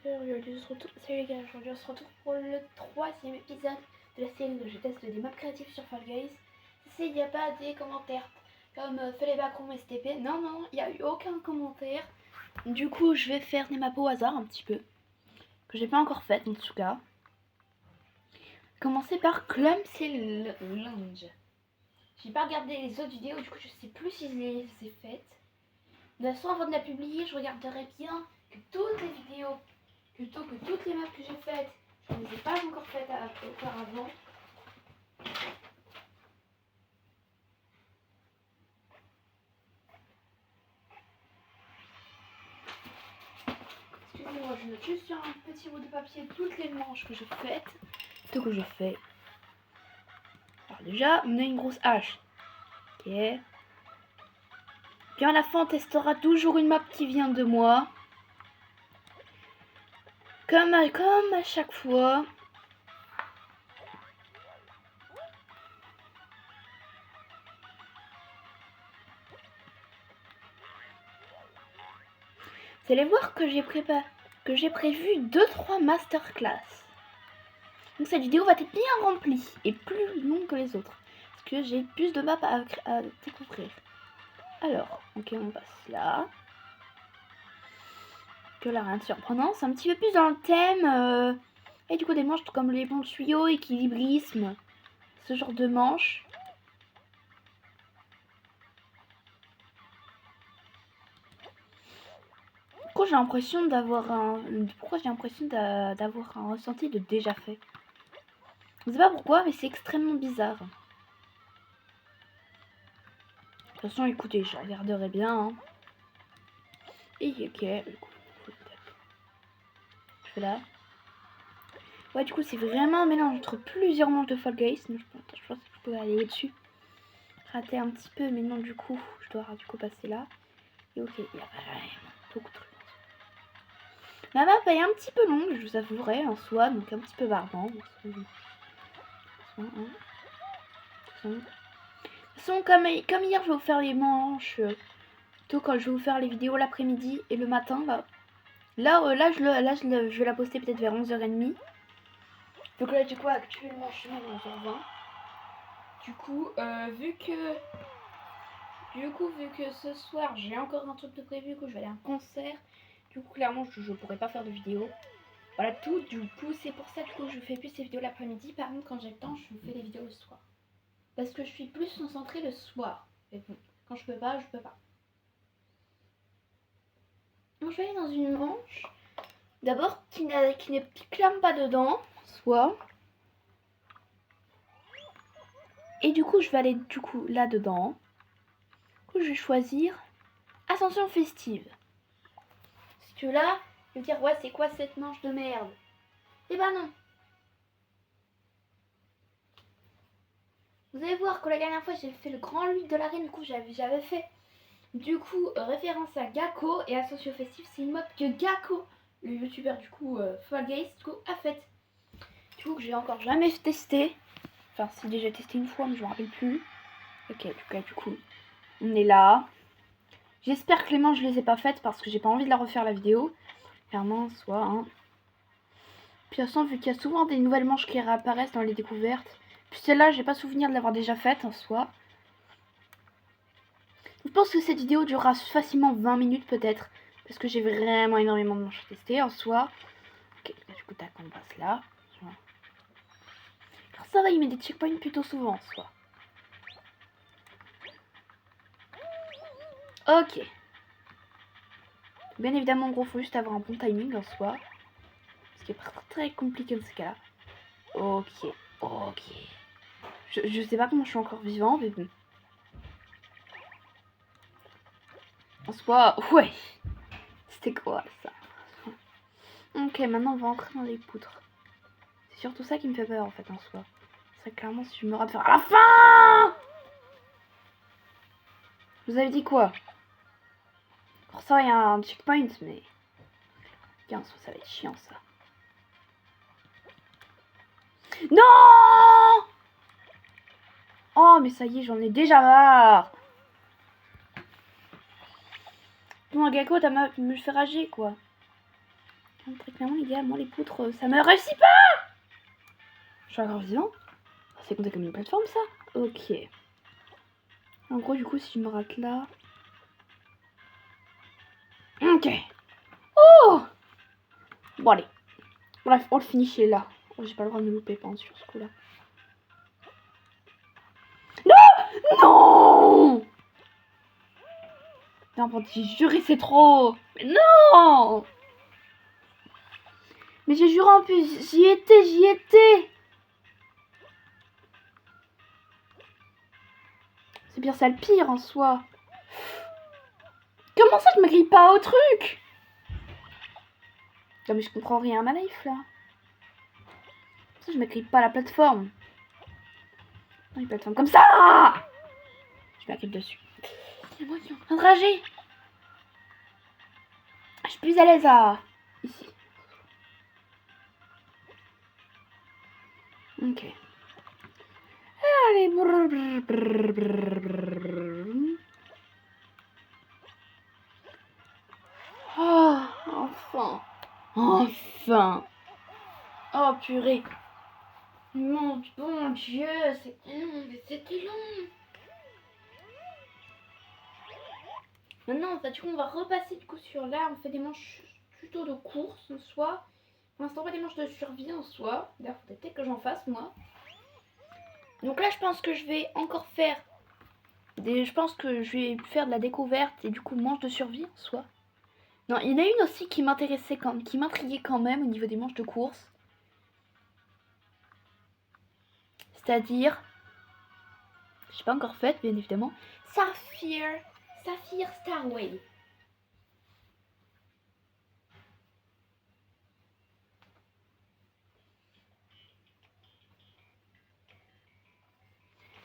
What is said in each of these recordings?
Salut les gars, aujourd'hui on se retrouve pour le 3e épisode de la série où je teste des maps créatifs sur Fall Guys. Il n'y a pas des commentaires comme fais les backrooms STP. Non, il n'y a eu aucun commentaire. Du coup je vais faire des maps au hasard un petit peu. Que j'ai pas encore faites en tout cas. Commencer par Clumsy Lounge. J'ai pas regardé les autres vidéos, du coup je sais plus si je les ai faites. De toute façon avant de la publier, je regarderai bien que toutes les vidéos, plutôt que toutes les maps que j'ai faites, je ne les ai pas encore faites auparavant. Excusez-moi, je note juste sur un petit bout de papier toutes les manches que j'ai faites. Tout que je fais. Alors déjà, on a une grosse hache. Ok. Puis à la fin, on testera toujours une map qui vient de moi. Comme à chaque fois. Vous allez voir que j'ai prévu 2-3 masterclass. Donc cette vidéo va être bien remplie et plus longue que les autres. Parce que j'ai plus de maps à découvrir. Alors, ok, on passe là. Que là, rien de surprenant. C'est un petit peu plus dans le thème. Et du coup, des manches comme les bons tuyaux, équilibrisme. Ce genre de manches. Pourquoi j'ai l'impression d'avoir un ressenti de déjà fait. Je sais pas pourquoi, mais c'est extrêmement bizarre. De toute façon, écoutez, je regarderai bien. Hein. Et ok, du coup, je fais là. Ouais, du coup, c'est vraiment un mélange entre plusieurs manches de Fall Guys. Je pense que je peux aller dessus. Rater un petit peu, mais non, du coup, je dois du coup passer là. Et ok, il y a vraiment beaucoup de trucs. La map est un petit peu longue, je vous avouerai, en soi, donc un petit peu barbant. De toute façon, comme hier, je vais vous faire les manches. Plutôt quand je vais vous faire les vidéos l'après-midi et le matin. Là, je vais la poster peut-être vers 11h30. Donc là, du coup, actuellement, je suis à 11h20. Du coup, vu que ce soir, j'ai encore un truc de prévu, que je vais aller à un concert. Du coup, clairement, je pourrais pas faire de vidéo. Voilà tout, du coup, c'est pour ça que je fais plus ces vidéos l'après-midi. Par contre, quand j'ai le temps, je vous fais les vidéos le soir. Parce que je suis plus concentrée le soir. Mais bon, quand je peux pas, je peux pas. Donc, je vais aller dans une manche. D'abord, qui ne clame pas dedans, soit. Et du coup, je vais aller là-dedans. Du coup, je vais choisir Ascension festive. Parce que là, je vais dire, ouais, c'est quoi cette manche de merde? Eh ben non. Vous allez voir que la dernière fois, j'ai fait le grand 8 de l'arène. Du coup, j'avais fait référence à Gakko. Et Ascension festive, c'est une map que Gakko, le youtubeur du coup Fall Guys, du coup, a faite. Du coup, que j'ai encore jamais testé. Enfin, si déjà testé une fois, mais je me rappelle plus. Ok, du coup, on est là. J'espère que les manches, je les ai pas faites parce que j'ai pas envie de la refaire la vidéo. Clairement, soit. Hein. Puis de toute façon, vu qu'il y a souvent des nouvelles manches qui réapparaissent dans les découvertes. Puis celle-là, j'ai pas souvenir de l'avoir déjà faite en soi. Je pense que cette vidéo durera facilement 20 minutes peut-être. Parce que j'ai vraiment énormément de manches à tester en soi. Ok, du coup, tac, on passe là. Alors ça va, il met des checkpoints plutôt souvent en soi. Ok. Bien évidemment, en gros, faut juste avoir un bon timing en soi. Ce qui est très compliqué dans ce cas-là. Ok. Je sais pas comment je suis encore vivant, mais bon. En soi, ouais. C'était quoi ça? Ok, maintenant on va entrer dans les poutres. C'est surtout ça qui me fait peur en fait en soi. C'est clairement si je me rate faire à la fin. Vous avez dit quoi? Pour ça, il y a un checkpoint, mais... Tiens, ça va être chiant ça. Non! Oh, mais ça y est, j'en ai déjà marre. Bon, Gakko, t'as me fait rager, quoi. Très clairement, idéalement, les poutres, ça me réussit pas. Je suis encore vivant. C'est compté comme une plateforme, ça. Ok. En gros, du coup, si je me rate là... Ok. Oh. Bon, allez. Bref, on le finit là. Oh, j'ai pas le droit de me louper, pas sur ce coup-là. Non. Non. Non, pour te jurer, c'est trop. Mais non. Mais j'ai juré en plus, j'y étais. C'est bien ça le pire en soi. Comment ça je me grille pas au truc? Non mais je comprends rien à ma life là. Ça je me grille pas à la plateforme. Non, une plateforme comme ça. Je m'agrippe dessus. C'est moi qui suis en train de rager. Je suis plus à l'aise à... Ici. Ok. Allez. Oh, enfin. Enfin. Oh purée. Mon bon Dieu, c'était long, mais c'était long. Maintenant, du coup, on va repasser du coup sur là. On fait des manches plutôt de course en soi. Pour l'instant, pas des manches de survie en soi. D'ailleurs, faut peut-être que j'en fasse moi. Donc là, je pense que je vais encore faire je pense que je vais faire de la découverte et du coup, manches de survie en soi. Non, il y en a une aussi qui m'intéressait qui m'intriguait quand même au niveau des manches de course. C'est-à-dire, je sais pas encore faite, bien évidemment, Saphir Starway.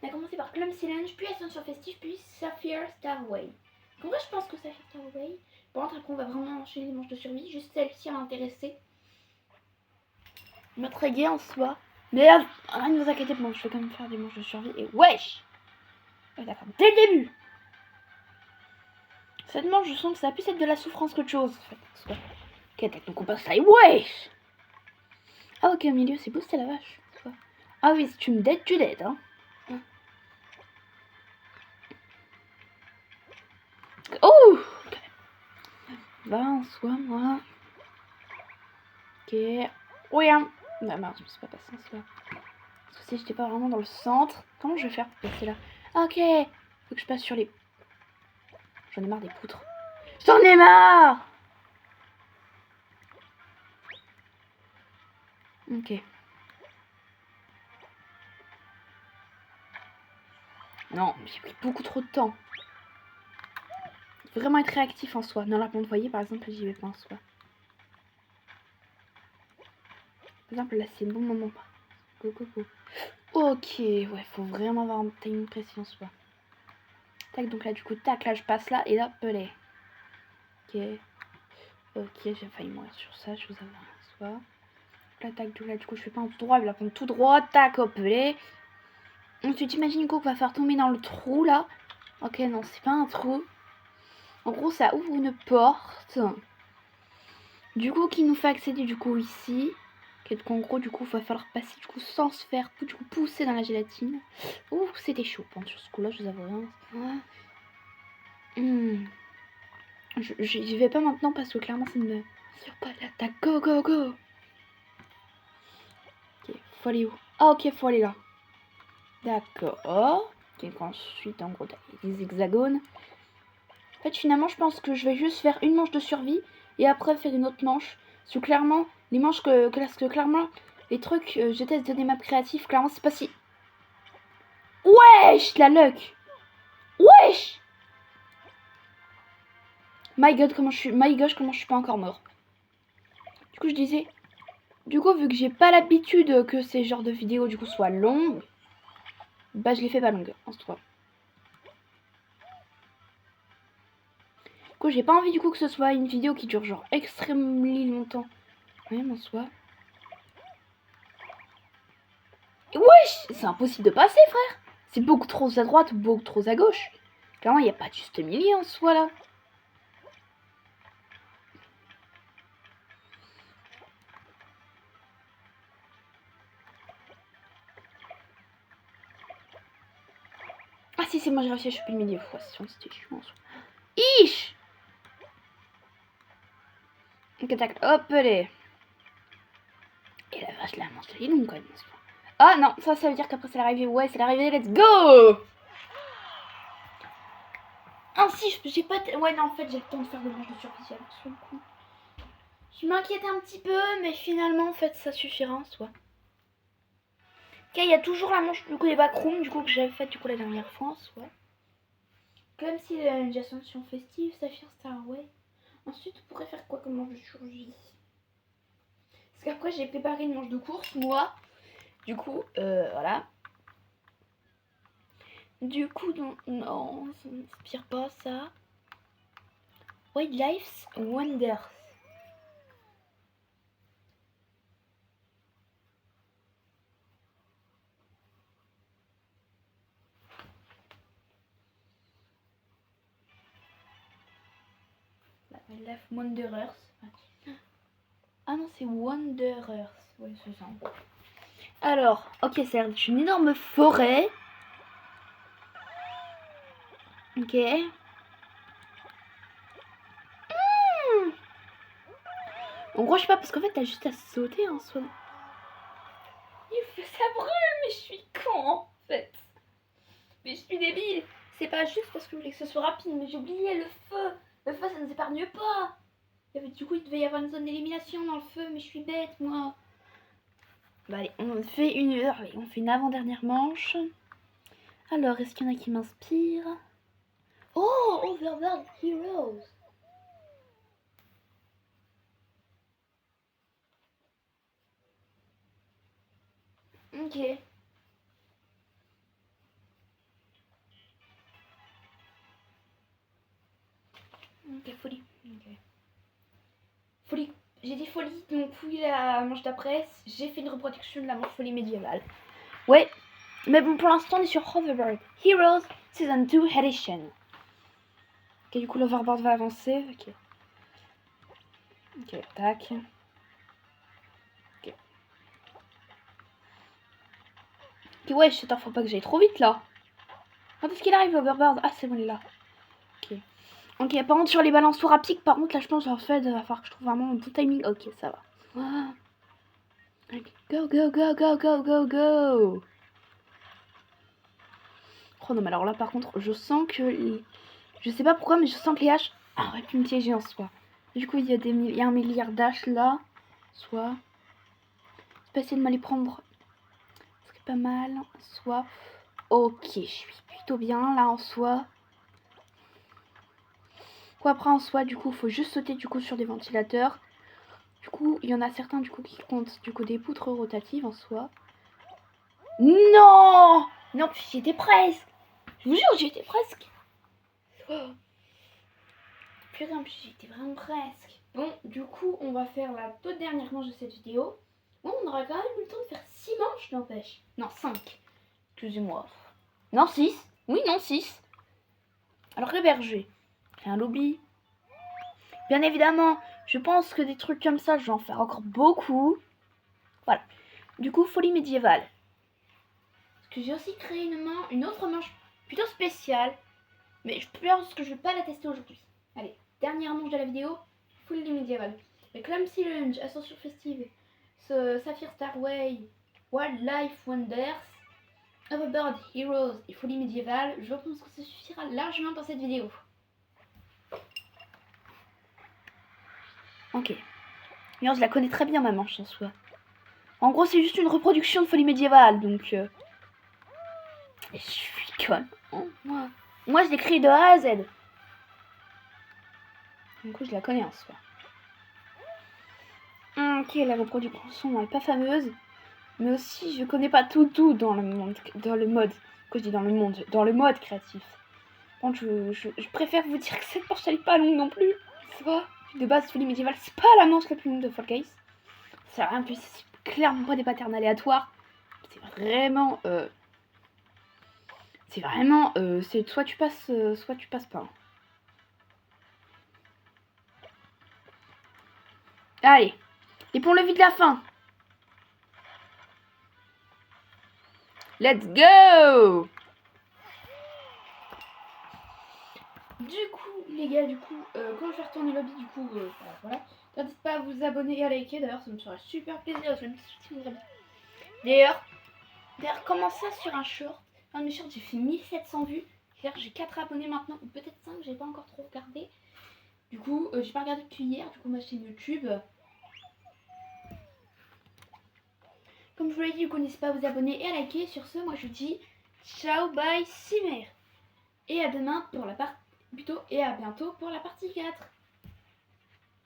On a commencé par Clumsy Challenge, puis Ascension Festive, puis Saphir Starway. En vrai, je pense que Saphir Starway, bon, après on va vraiment enchaîner les manches de survie, juste celle-ci à m'intéresser. M'intriguer en soi. Mais là, rien ne vous inquiétez pas, je vais quand même faire des manches de survie et wesh! Ouais, d'accord, dès le début! Cette manche, je sens que ça a plus être de la souffrance qu'autre chose. En fait. Ok, tac, donc on passe là, wesh! Ah, ok, au milieu, c'est booster la vache. Ah oui, si tu me dead, tu dead, hein. Oh! Okay. Va en soi, moi. Ok. Oui, hein. Bah merde, je me suis pas passé en soi. Parce que si j'étais pas vraiment dans le centre, comment je vais faire pour passer là? Ah, ok. Faut que je passe sur les... J'en ai marre des poutres. J'en ai marre! Ok. Non, j'ai pris beaucoup trop de temps. Faut vraiment être réactif en soi. Dans la pente, vous voyez, par exemple, j'y vais pas en soi. Par exemple, là, c'est le bon moment. Go, go, go. Ok, ouais, faut vraiment avoir un timing précis en soi. Tac, donc là, du coup, tac, là, je passe là, et là, pelé. Ok. Ok, j'ai failli mourir sur ça, je vous avoue en soi. Là, tac, là, du coup, je fais pas un tout droit, je vais la prendre tout droit, tac, hop, pelé. Ensuite, imagine qu'on va faire tomber dans le trou, là. Ok, non, c'est pas un trou. En gros, ça ouvre une porte. Du coup, qui nous fait accéder, du coup, ici. Donc, en gros, du coup, il va falloir passer, du coup, sans se faire, du coup, pousser dans la gélatine. Ouh, c'était chaud, hein, sur ce coup-là, je vous avoue. J'y vais pas maintenant parce que clairement, ça ne me... Sur pas là, tac, go, go, go. Ok, faut aller où? Ah, ok, faut aller là. D'accord. Donc ensuite, en gros, des hexagones. En fait, finalement, je pense que je vais juste faire une manche de survie et après faire une autre manche. Parce que clairement, les manches clairement, les trucs, je teste des maps créatifs, clairement, c'est pas si... Wesh, la luck. Wesh. My god, comment je suis pas encore mort. Du coup, je disais... Du coup, vu que j'ai pas l'habitude que ces genres de vidéos, du coup, soient longues, bah, je les fais pas longues, en soi. Du coup, j'ai pas envie, du coup, que ce soit une vidéo qui dure, genre, extrêmement longtemps. Même en soi. Wesh, c'est impossible de passer, frère. C'est beaucoup trop à droite, beaucoup trop à gauche. Clairement, il n'y a pas de juste milieu en soi, là. si, c'est moi, j'ai réussi à choper le milieu. Ouais, c'était chiant. Ish. Ok, tac, hop, allez. Et la vache, la manche, elle est longue quand même. Ah non, ça veut dire qu'après c'est l'arrivée. Ouais, c'est l'arrivée, let's go. Ah si, j'ai pas... Ouais, non, en fait, j'ai le temps de faire le manche de survie sur le coup. Je m'inquiète un petit peu, mais finalement, en fait, ça suffira en soi. Ok, il y a toujours la manche du coup des backrooms, du coup, que j'avais faite du coup la dernière fois en soi. Comme si une ascension festive, Saphir Starway. Ensuite, on pourrait faire quoi comme manche de survie? Parce qu'après, j'ai préparé une manche de course, moi. Du coup, voilà. Du coup, non, ça ne m'inspire pas ça. Wildlife's Wonders. Wildlife Wanderers. Ah non, c'est Wanderers. Oui, c'est ça. Alors, ok, c'est une énorme forêt. Ok. En gros, je sais pas, parce qu'en fait, t'as juste à sauter en soi. Ça brûle, mais je suis con en fait. Mais je suis débile. C'est pas juste parce que je voulais que ce soit rapide, mais j'ai oublié le feu. Le feu, ça ne s'épargne pas. Du coup, il devait y avoir une zone d'élimination dans le feu, mais je suis bête, moi. Bah allez, on fait une heure. Allez, on fait une avant-dernière manche. Alors, est-ce qu'il y en a qui m'inspirent? Oh, Overworld Heroes. Ok. Ok, folie. Ok. Folie. J'ai dit folie, donc oui, la manche d'après, j'ai fait une reproduction de la manche folie médiévale. Ouais, mais bon, pour l'instant, on est sur Hoverboard Heroes Season 2 Edition. Ok, du coup, l'overboard va avancer. Ok. Ok, tac. Ok. Ok, ouais, attends, faut pas que j'aille trop vite là. Quand est-ce qu'il arrive l'overboard? Ah, c'est bon, il est là. Ok. Ok, par contre, sur les balançoires à pic, par contre, là, je pense en fait, il va falloir que je trouve vraiment un bon timing. Ok, ça va. Ah. Okay. Go, go, go, go, go, go, go. Oh non, mais alors là, par contre, je sens que... Je sais pas pourquoi, mais je sens que les haches auraient pu me piéger en soi. Du coup, il y a un milliard d'haches là. Soit... Je vais essayer de m'aller prendre... Ce pas mal. Soit... Ok, je suis plutôt bien là en soi. Quoi après en soi, du coup, faut juste sauter du coup sur des ventilateurs. Du coup, il y en a certains du coup qui comptent du coup des poutres rotatives en soi. Non! Non, j'y étais presque. Je vous jure, j'y étais presque. Oh. Putain, j'y étais vraiment presque. Bon, du coup, on va faire la toute dernière manche de cette vidéo. Bon, on aura quand même eu le temps de faire 6 manches, n'empêche. Non, 5. Excusez-moi. Non, 6. Oui, non, 6. Alors, le berger. C'est un lobby. Bien évidemment, je pense que des trucs comme ça, je vais en faire encore beaucoup. Voilà. Du coup, folie médiévale. Parce que j'ai aussi créé une autre manche plutôt spéciale. Mais je pense que je vais pas la tester aujourd'hui. Allez, dernière manche de la vidéo. Folie médiévale. Le Clumsy Lunge, Ascension Festive, Saphir Starway, Wildlife Wonders, Overboard Heroes et Folie médiévale. Je pense que ça suffira largement pour cette vidéo. Ok. D'ailleurs, je la connais très bien ma manche en soi. En gros, c'est juste une reproduction de Folie médiévale, donc... Je suis conne. Oh, moi, je l'ai créé de A à Z. Du coup, je la connais en soi. Ok, la reproduction n'est pas fameuse. Mais aussi, je connais pas tout dans le monde, dans le mode. Que je dis dans le mode créatif. Bon, je préfère vous dire que cette manche elle est pas longue non plus. C'est pas de base folie médiévale, c'est pas la manche la plus longue de Fall Guys. C'est rien plus, c'est clairement pas des patterns aléatoires. C'est vraiment, c'est soit tu passes pas. Allez, et pour le vide de la fin. Let's go! Du coup, les gars, quand je vais retourner au lobby, voilà. N'hésitez pas à vous abonner et à liker. D'ailleurs, ça me ferait super plaisir. D'ailleurs, comment ça sur un short? Un de mes shorts, j'ai fait 1700 vues. C'est-à-dire j'ai 4 abonnés maintenant, ou peut-être 5, j'ai pas encore trop regardé. Du coup, j'ai pas regardé depuis hier, du coup, ma chaîne YouTube. Comme je vous l'ai dit, n'hésitez pas à vous abonner et à liker. Sur ce, moi je vous dis ciao, bye, Simer. Et à demain pour la partie. Et à bientôt pour la partie 4.